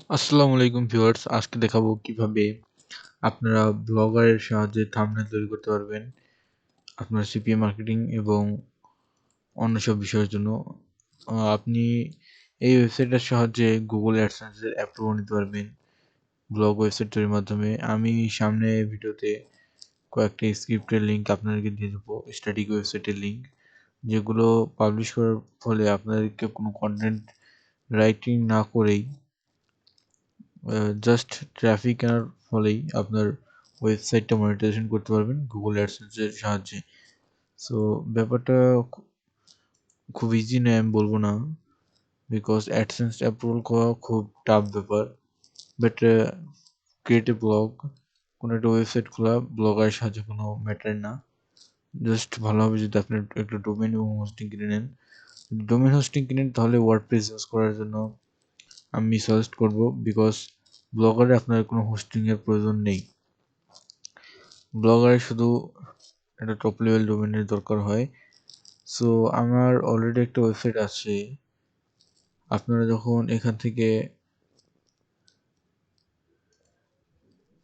আসসালামু আলাইকুম ভিউয়ার্স, আজকে দেখাবো কিভাবে আপনারা ব্লগারের সাহায্যে থাম্বনেল তৈরি করতে পারবেন আপনার সিপিএ মার্কেটিং এবং অন্য সব বিষয়ের জন্য। আপনি এই ওয়েবসাইটের সাহায্যে গুগল অ্যাডসেন্সের অ্যাপ্রুভাল নিতে পারবেন ব্লগ ওয়েবসাইট তৈরির মাধ্যমে। আমি সামনে ভিডিওতে কয়েকটি স্ক্রিপ্টের লিঙ্ক আপনাদেরকে দিয়ে দেবো, স্ট্যাটিক ওয়েবসাইটের লিঙ্ক, যেগুলো পাবলিশ করার ফলে আপনাদেরকে কোনো কন্টেন্ট রাইটিং না করেই জাস্ট ট্রাফিক কেনার ফলেই আপনার ওয়েবসাইটটা মনিটাইজেশন করতে পারবেন গুগল অ্যাডসেন্সের সাহায্যে। সো ব্যাপারটা খুব ইজি নয় আমি বলবো না, বিকজ অ্যাডসেন্স অ্যাপ্রুভাল করা খুব টাফ ব্যাপার। বাট ক্রিয়েট এ ব্লগ, কোনো একটা ওয়েবসাইট খোলা ব্লগারের সাহায্যে কোনো ম্যাটার না। জাস্ট ভালোভাবে যদি আপনি একটা ডোমেন এবং হোস্টিং কিনে নেন, ডোমেন হোস্টিং কিনেন তাহলে ওয়ার্ডপ্রেস ইউজ করার জন্য আমি সাজেস্ট করব, বিকজ ব্লগারে আপনার কোনো হোস্টিংয়ের প্রয়োজন নেই। ব্লগারে শুধু একটা টপ লেভেল ডোমেনের দরকার হয়। সো আমার অলরেডি একটা ওয়েবসাইট আছে। আপনারা যখন এখান থেকে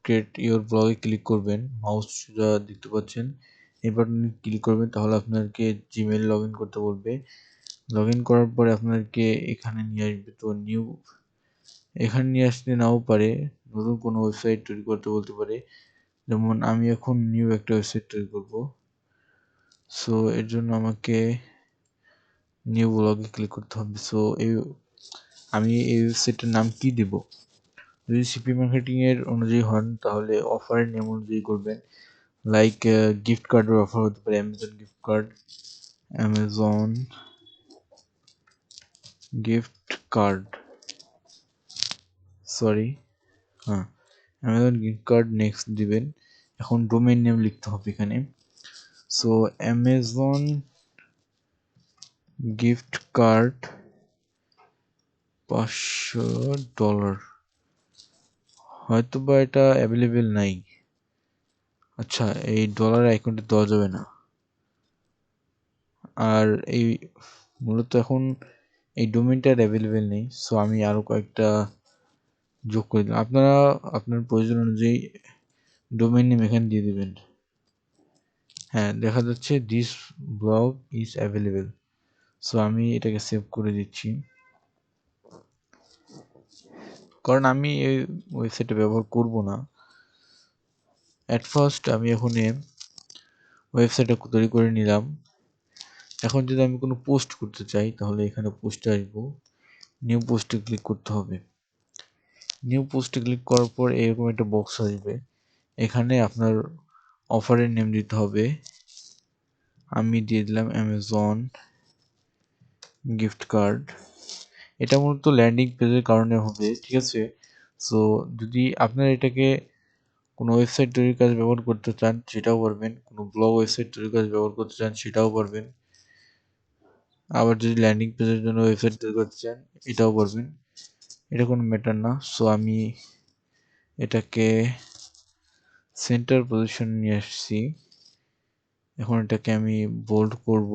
ক্রিয়েট ইওর ব্লগে ক্লিক করবেন, মাউস সোজা দেখতে পাচ্ছেন, এই বাটনে ক্লিক করবেন, তাহলে আপনাকে জিমেইল লগ ইন করতে বলবে। লগ ইন করার পরে আপনাকে এখানে নিয়ে আসবে। তো এখানে নিয়ে আসতে নাও পারে, নতুন কোনো ওয়েবসাইট তৈরি করতে বলতে পারে। যেমন আমি এখন নিউ একটা ওয়েবসাইট তৈরি করব। সো এর জন্য আমাকে নিউ ব্লগে ক্লিক করতে হবে। সো আমি এই ওয়েবসাইটের নাম কি দেব? যদি সিপি মার্কেটিং এর অনুযায়ী হন তাহলে অফারের নেম অনুযায়ী করবেন। লাইক গিফট কার্ডের অফার হতে পারে Amazon gift card, Amazon gift card, sorry, হ্যাঁ, অ্যামাজন গিফট কার্ড নেক্সট দিবেন। এখন ডোমেইন নেম লিখতে হবে এখানে। সো অ্যামাজন গিফট কার্ড $500, হয়তো বা এটা অ্যাভেলেবেল নাই। আচ্ছা, এই ডলার আইকনটা দেওয়া যাবে না। আর এই মূলত এখন এই ডোমেইনটার অ্যাভেলেবেল নেই। সো আমি আরও কয়েকটা যোগ করে দিলাম। আপনারা আপনার প্রয়োজন অনুযায়ী ডোমেইন নেম এখানে দিয়ে দিবেন। হ্যাঁ, দেখা যাচ্ছে this blog is available. So আমি এটাকে সেভ করে দিচ্ছি, কারণ আমি এই ওয়েবসাইটটা ব্যবহার করব না অ্যাট ফার্স্ট। আমি এখন ওয়েবসাইটটা তৈরি করে নিলাম। এখন যদি আমি কোনো পোস্ট করতে চাই তাহলে এখানে পোস্টে আসবো, নিউ পোস্টে ক্লিক করতে হবে। নিউ পোস্টে ক্লিক করার পর এরকম একটা বক্স আসবে, এখানে আপনার অফারের নেম দিতে হবে। আমি দিয়ে দিলাম অ্যামাজন গিফট কার্ড। এটা মূলত ল্যান্ডিং পেজের কারণে হবে, ঠিক আছে? সো যদি আপনারা এটাকে কোনো ওয়েবসাইট তৈরির কাজে ব্যবহার করতে চান সেটাও পারবেন, কোনো ব্লগ ওয়েবসাইট তৈরির কাজে ব্যবহার করতে চান সেটাও পারবেন, আবার যদি ল্যান্ডিং পেজের জন্য ওয়েবসাইট তৈরি করতে চান এটাও পারবেন। এটা কোনো ম্যাটার না। সো আমি এটাকে সেন্টার পজিশন নিয়ে আসছি। এখন এটাকে আমি বোল্ড করব,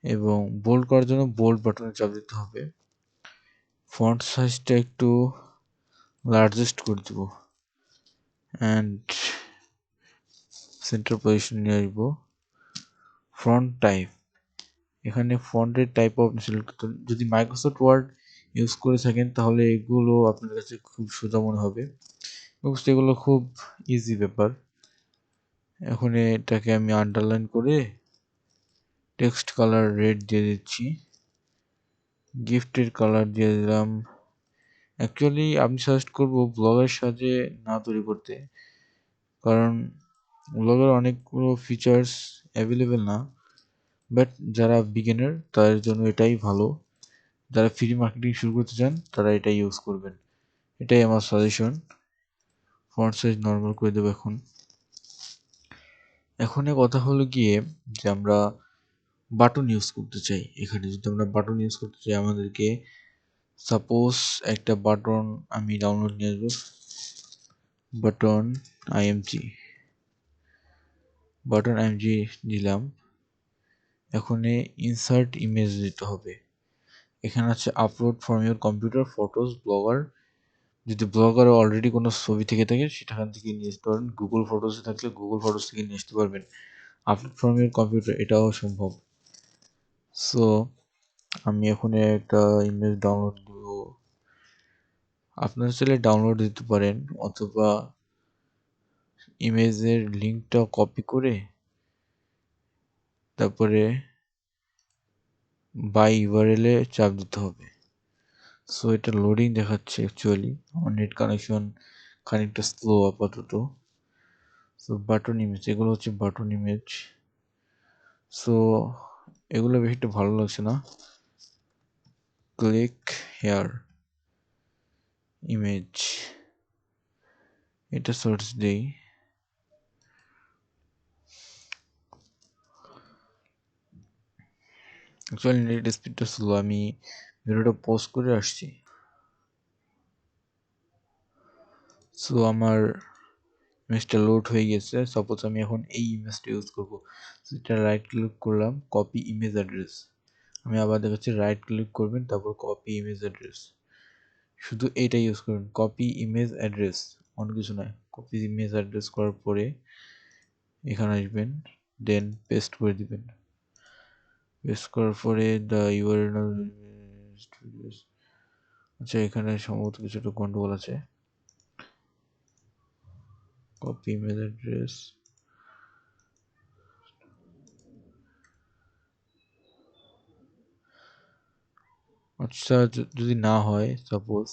এবং বোল্ড করার জন্য বোল্ড বাটনে চাপ দিতে হবে। ফন্ট সাইজটা একটু লার্জেস্ট করে দেব অ্যান্ড সেন্টার পজিশন নিয়ে আসবো। ফন্ট টাইপ, এখানে ফন্টের টাইপ আপনি সিলেক্ট করতে, যদি মাইক্রোসফট ওয়ার্ড ইউজ করে থাকেন তাহলে এগুলো আপনার কাছে খুব সোজা মনে হবে, এগুলো খুব ইজি ব্যাপার। এখন এটাকে আমি আন্ডারলাইন করে টেক্সট কালার রেড দিয়ে দিচ্ছি, গিফটের কালার দিয়ে দিলাম। অ্যাকচুয়ালি আমি সাজেস্ট করবো ব্লগের সাথে না তৈরি করতে, কারণ ব্লগের অনেকগুলো ফিচার্স অ্যাভেলেবেল না। বাট যারা বিগিনার তাদের জন্য এটাই ভালো, যারা ফ্রি মার্কেটিং শুরু করতে চান তারা এটাই ইউজ করবেন, এটাই আমার সাজেশন। ফন্ট সাইজ নর্মাল করে দেবো। এখন কথা হলো গিয়ে যে আমরা বাটন ইউজ করতে চাই। এখানে যদি আমরা বাটন ইউজ করতে চাই আমাদেরকে সাপোজ একটা বাটন আমি ডাউনলোড নিয়ে আসবো, বাটন আইএমজি, বাটন আইএমজি দিলাম। এখন ইনসার্ট ইমেজ দিতে হবে। এখানে আছে upload from your computer photos blogger. যদি ব্লগারে অলরেডি কোনো ছবি থেকে থাকে সেখান থেকে নিয়ে আসতে পারেন। গুগল ফটোসে থাকলে গুগল ফটোস থেকে নিয়ে আসতে পারবেন। আপলোড ফ্রম ইউর কম্পিউটার এটাও সম্ভব। সো আমি এখন একটা ইমেজ ডাউনলোড দিব। আপনারা চাইলে ডাউনলোড দিতে পারেন অথবা ইমেজের লিঙ্কটা কপি করে তারপরে বাই ইউআরএল চাপ দিতে হবে। সো এটা লোডিং দেখাচ্ছে অ্যাকচুয়ালি। আমার নেট কানেকশন খানিকটা স্লো আপাতত। সো বাটন ইমেজ, এগুলো হচ্ছে বাটন ইমেজ। সো এগুলো বেশি একটা ভালো লাগছে না। ক্লিক হেয়ার ইমেজ, এটা সার্চ দেই। অ্যাকচুয়ালি নেট স্পিডটা স্লো, আমি ভিডিওটা পোস্ট করে আসছি। সো আমার ইমেজটা লোড হয়ে গেছে। সাপোজ আমি এখন এই ইমেজটা ইউজ করবো। সেটা রাইট ক্লিক করলাম, কপি ইমেজ অ্যাড্রেস। আমি আবার দেখাচ্ছি, রাইট ক্লিক করবেন তারপর কপি ইমেজ অ্যাড্রেস। শুধু এইটা ইউজ করবেন, কপি ইমেজ অ্যাড্রেস, অন্য কিছু নয়। কপি ইমেজ অ্যাড্রেস করার পরে এখানে আসবেন, দেন পেস্ট করে দিবেন। পেস্ট করার পরে দ্য ইউআরএল, আচ্ছা এখানে সম্ভবত কিছু একটা গন্ডগোল আছে। কপি ইমেজ অ্যাড্রেস, আচ্ছা যদি না হয় সাপোজ,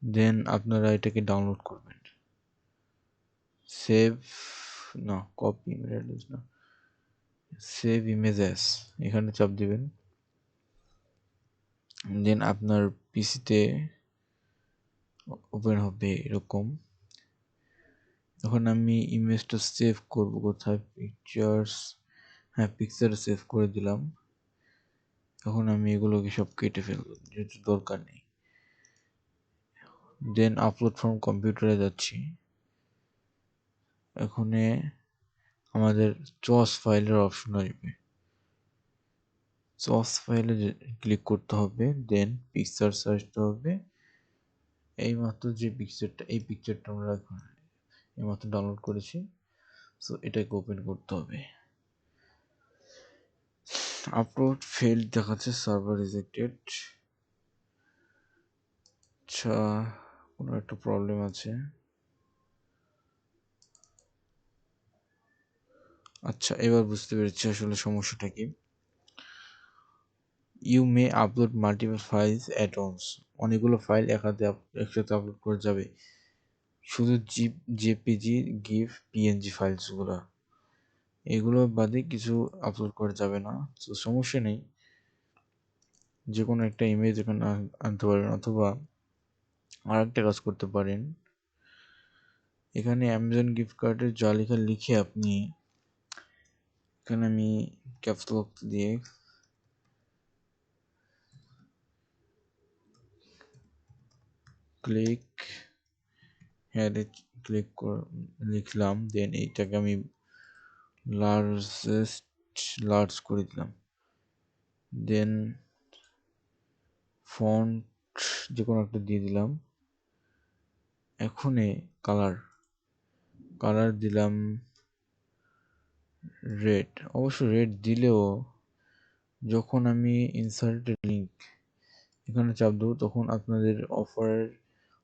দেন আপনারা এটাকে ডাউনলোড করবেন। সেভ, না কপি ইমেজ অ্যাড্রেস না, সেভ ইমেজেস এখানে চাপ দিবেন। দেন আপনার পিসিতে ওপেন হবে এরকম। এখন আমি ইমেজটা সেভ করব কোথায়, পিকচার্স, হ্যাঁ পিকচার সেভ করে দিলাম। এখন আমি এগুলোকে সব কেটে ফেলবো যেহেতু দরকার নেই। দেন আপলোড ফ্রম কম্পিউটারে যাচ্ছি। এখানে আমাদের চস ফাইলের অপশন আসবে, চস ফাইলে ক্লিক করতে হবে। দেন পিকচার আসতে হবে। এইমাত্র যে পিকচারটা, এই পিকচারটা আমরা এইমাত্র ডাউনলোড করেছি। সো এটাকে ওপেন করতে হবে। আপলোড ফেল্ড দেখাচ্ছে, সার্ভার রিজেক্টেড। আচ্ছা কোনো একটা প্রবলেম আছে। আচ্ছা এবার বুঝতে পেরেছি আসলে সমস্যাটা কি। You may upload multiple files at once, অনেকগুলো ফাইল একসাথে আপলোড করা যাবে। শুধু জেপিজি, গিফ, পিএনজি ফাইলসগুলো, এগুলো বাদে কিছু আপলোড করা যাবে না। তো সমস্যা নেই, যে কোনো একটা ইমেজ এখানে আনতে পারেন অথবা আর একটা কাজ করতে পারেন। এখানে অ্যামাজন গিফট কার্ডের যা লেখা লিখে আপনি, এখানে আমি ক্যাপস লক দিয়ে ক্লিক হ্যারে লিখলাম। দেন এইটাকে আমি লার্জ করে দিলাম। দেন ফন্ট যে কোনো একটা দিয়ে দিলাম। এখনে কালার দিলাম রেড। অবশ্য রেড দিলেও যখন আমি ইনসার্টেড লিঙ্ক এখানে চাপ দেবো তখন আপনাদের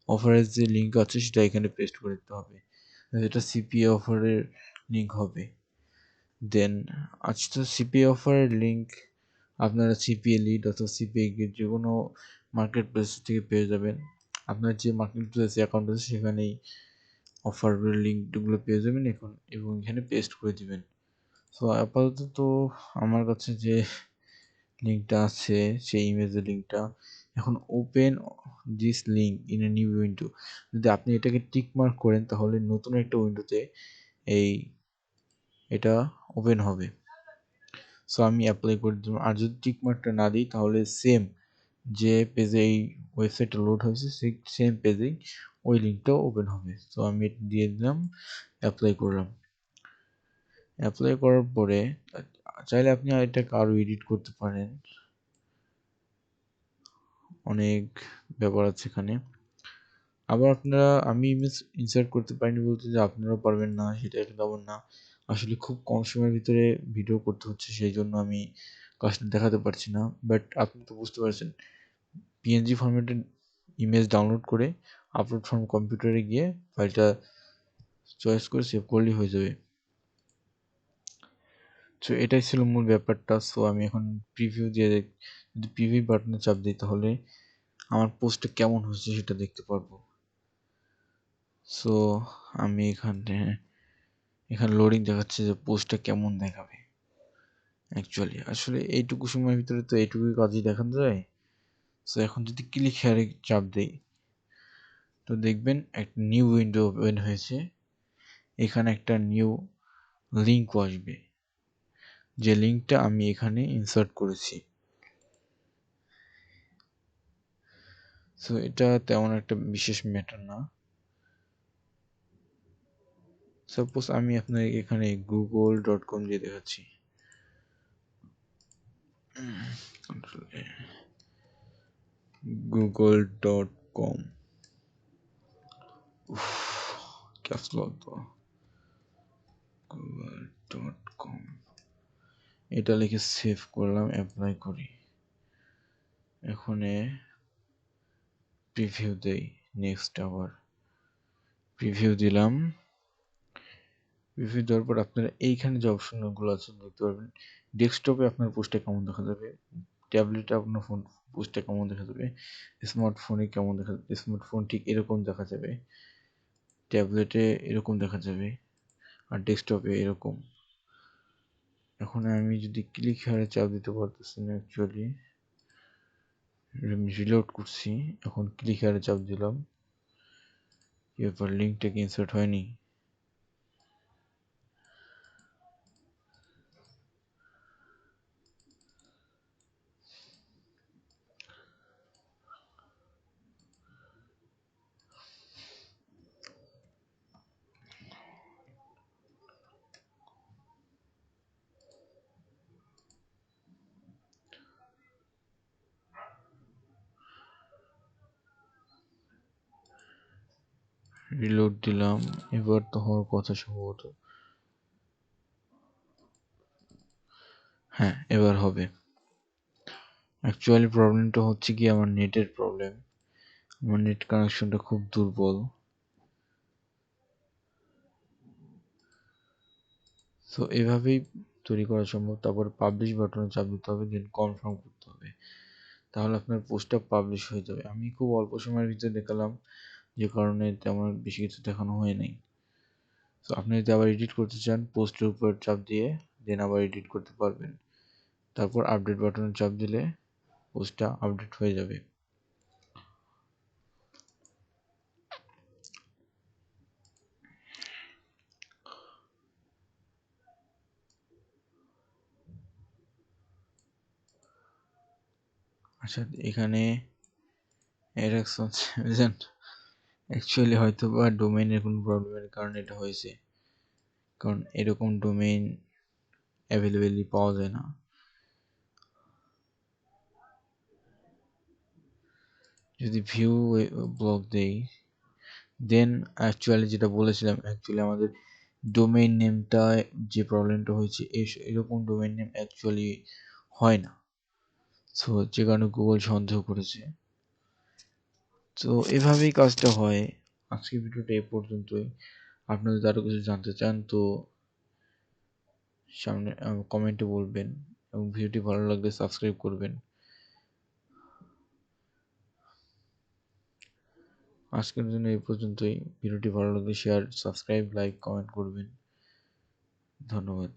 অফারের যে লিঙ্ক আছে সেটা এখানে পেস্ট করে দিতে হবে, যেটা সিপিএ অফারের লিঙ্ক হবে। দেন আচ্ছা সিপিএ অফারের লিঙ্ক আপনারা সিপিএ লিড অথবা সিপিএ গেট যে কোনো মার্কেট প্লেস থেকে পেয়ে যাবেন। আপনার যে মার্কেট প্লেস অ্যাকাউন্ট আছে সেখানেই অফারের লিঙ্কগুলো পেয়ে যাবেন এখন, এবং এখানে পেস্ট করে দিবেন। সো আপাতত আমার কাছে যে লিঙ্কটা আছে সেই ইমেজের লিঙ্কটা, এখন open this link in a new window, যদি আপনি এটাকে টিক মার্ক করেন তাহলে নতুন একটা উইন্ডোতে এটা ওপেন হবে। সো আমি অ্যাপ্লাই করে দিলাম। আর যদি টিক মার্কটা না দিই তাহলে সেম যে পেজে এই ওয়েবসাইটটা লোড হয়েছে সেই সেম পেজেই ওই লিঙ্কটাও ওপেন হবে। সো আমি এটা দিয়ে দিলাম, অ্যাপ্লাই করলাম। অ্যাপ্লাই করার পরে চাইলে আপনি এটাকে আরও এডিট করতে পারেন। অনেক ব্যাপার আছে এখানে। আবার আপনারা, আমি ইমেজ ইনসার্ট করতে পারিনি বলতে যে আপনারাও পারবেন না সেটা কিন্তু এমন না। আসলে খুব কম সময়ের ভিতরে ভিডিও করতে হচ্ছে, সেই জন্য আমি কাজটা দেখাতে পারছি না। বাট আপনি তো বুঝতে পারছেন, পিএনজি ফরম্যাটে ইমেজ ডাউনলোড করে আপলোড ফ্রম কম্পিউটারে গিয়ে ফাইলটা চয়েস করে সেভ করলেই হয়ে যাবে। সো এটাই ছিল মূল ব্যাপারটা। সো আমি এখন প্রিভিউ দিয়ে যদি প্রিভিউ বাটনে চাপ দিই তাহলে আমার পোস্টটা কেমন হচ্ছে সেটা দেখতে পারবো। সো আমি এখানে লোডিং দেখাচ্ছে যে পোস্টটা কেমন দেখাবে। অ্যাকচুয়ালি আসলে এইটুকু সময়ের ভিতরে তো এইটুকুই কাজই দেখানো যায়। সো এখন যদি ক্লিক হেয়ারে চাপ দিই তো দেখবেন একটা নিউ উইন্ডো ওপেন হয়েছে। এখানে একটা নিউ লিঙ্কও আসবে, যে লিঙ্কটা আমি এখানে ইনসার্ট করেছি। সো এটা তেমন একটা বিশেষ ম্যাটার না। সাপোজ আমি আপনার এখানে google.com দিয়ে দেখাচ্ছি। google.com, क्या स्लो तो google.com এটা লিখে সেভ করলাম, অ্যাপ্লাই করি। এখন প্রিভিউ দেই, নেক্সট আবার প্রিভিউ দিলাম। প্রিভিউ দেওয়ার পর আপনারা এইখানে যে অপশনগুলো আছে দেখতে পারবেন। ডেস্কটপে আপনার পোস্টটা কেমন দেখা যাবে, ট্যাবলেটে আপনার পোস্টটা কেমন দেখা যাবে, স্মার্টফোনে কেমন দেখা যাবে। স্মার্টফোন ঠিক এরকম দেখা যাবে, ট্যাবলেটে এরকম দেখা যাবে, আর ডেস্কটপে এরকম। এখন আমি যদি ক্লিক হেয়ারে চাপ দিতে পারতেছি না, অ্যাকচুয়ালি রিলোড করছি। এখন ক্লিক হেয়ারে চাপ দিলাম, এরপর লিঙ্কটা কি ইনসার্ট হয়নি। রিলোড দিলাম, এবার তো হওয়ার কথা সম্ভবত। হ্যাঁ, এবার হবে। অ্যাকচুয়ালি প্রবলেমটা হচ্ছে কি, আমার নেটের প্রবলেম। আমার নেট কানেকশনটা খুব দুর্বল। সো এভাবেই তৈরি করা সম্ভব। তারপর পাবলিশ বাটনে চাপ দিতে হবে, দেন কনফার্ম করতে হবে, তাহলে আপনার পোস্টটা পাবলিশ হয়ে যাবে। আমি খুব অল্প সময়ের ভিতরে দেখালাম, যে কারণে তেমন বেশি কিছু দেখানো হয় নাই। সো আপনি যদি আবার এডিট করতে চান, পোস্টের উপর চাপ দিয়ে দেন আবার এডিট করতে পারবেন। তারপর আপডেট বাটনে চাপ দিলে পোস্টটা আপডেট হয়ে যাবে। আচ্ছা, এখানে এরকম অ্যাকচুয়ালি হয়তো বা ডোমেইনের কোনো প্রবলেমের কারণে এটা হয়েছে, কারণ এরকম ডোমেইন অ্যাভেলেবেলি পাওয়া যায় না। যদি ভিউ ব্লক দেই, দেন অ্যাকচুয়ালি যেটা বলেছিলাম, অ্যাকচুয়ালি আমাদের ডোমেইন নেমটা যে প্রবলেমটা হয়েছে, এরকম ডোমেইন নেম অ্যাকচুয়ালি হয় না। সো যে কারণে গুগল সন্দেহ করেছে। তো এভাবেই কাজটা হয়। আজকের ভিডিওটা এ পর্যন্তই। আপনারা যদি আরও কিছু জানতে চান তো সামনে কমেন্টে বলবেন, এবং ভিডিওটি ভালো লাগলে সাবস্ক্রাইব করবেন। আজকের জন্য এই পর্যন্তই। ভিডিওটি ভালো লাগলে শেয়ার, সাবস্ক্রাইব, লাইক, কমেন্ট করবেন। ধন্যবাদ।